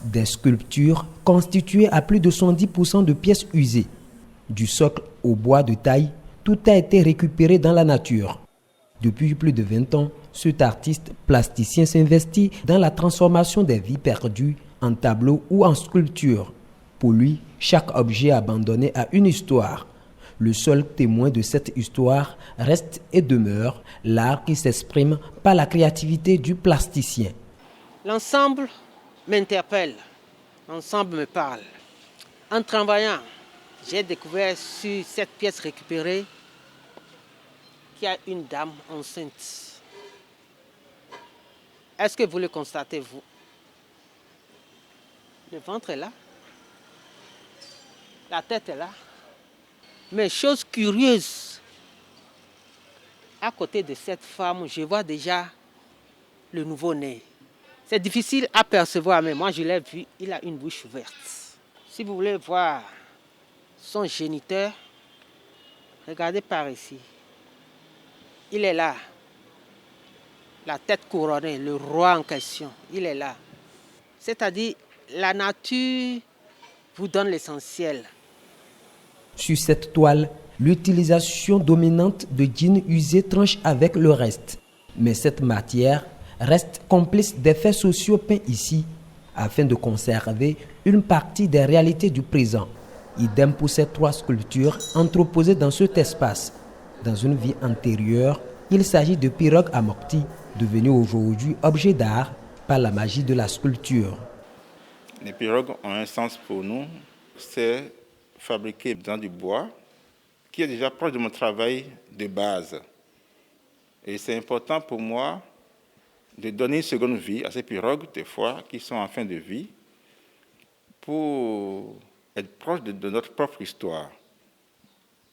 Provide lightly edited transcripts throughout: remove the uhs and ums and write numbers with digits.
Des sculptures constituées à plus de 70% de pièces usées. Du socle au bois de taille, tout a été récupéré dans la nature. Depuis plus de 20 ans, cet artiste plasticien s'investit dans la transformation des vies perdues en tableaux ou en sculptures. Pour lui, chaque objet abandonné a une histoire. Le seul témoin de cette histoire reste et demeure l'art qui s'exprime par la créativité du plasticien. L'ensemble m'interpelle, l'ensemble me parle. En travaillant, j'ai découvert sur cette pièce récupérée qu'il y a une dame enceinte. Est-ce que vous le constatez, vous? Le ventre est là, la tête est là. Mais chose curieuse, à côté de cette femme, je vois déjà le nouveau-né. C'est difficile à percevoir, mais moi je l'ai vu, il a une bouche ouverte. Si vous voulez voir son géniteur, regardez par ici. Il est là, la tête couronnée, le roi en question, il est là. C'est-à-dire, la nature vous donne l'essentiel. Sur cette toile, l'utilisation dominante de jeans usés tranche avec le reste. Mais cette matière reste complice des faits sociaux peints ici, afin de conserver une partie des réalités du présent. Idem pour ces 3 sculptures entreposées dans cet espace. Dans une vie antérieure, il s'agit de pirogues amorties, devenues aujourd'hui objets d'art par la magie de la sculpture. Les pirogues ont un sens pour nous, c'est fabriqué dans du bois, qui est déjà proche de mon travail de base. Et c'est important pour moi de donner une seconde vie à ces pirogues, des fois, qui sont en fin de vie, pour être proche de notre propre histoire.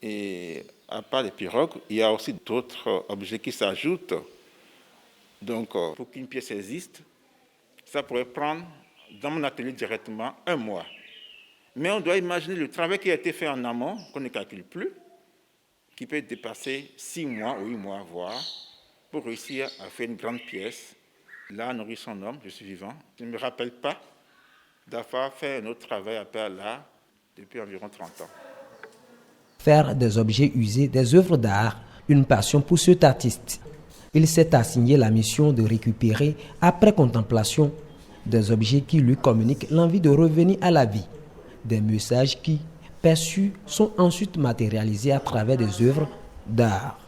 Et à part les pirogues, il y a aussi d'autres objets qui s'ajoutent. Donc, pour qu'une pièce existe, ça pourrait prendre, dans mon atelier directement, 1 mois. Mais on doit imaginer le travail qui a été fait en amont, qu'on ne calcule plus, qui peut dépasser 6 mois ou 8 mois, voire, pour réussir à faire une grande pièce. L'art nourrit son homme, je suis vivant. Je ne me rappelle pas d'avoir fait un autre travail appelé à l'art depuis environ 30 ans. Faire des objets usés, des œuvres d'art, une passion pour cet artiste. Il s'est assigné la mission de récupérer, après contemplation, des objets qui lui communiquent l'envie de revenir à la vie. Des messages qui, perçus, sont ensuite matérialisés à travers des œuvres d'art.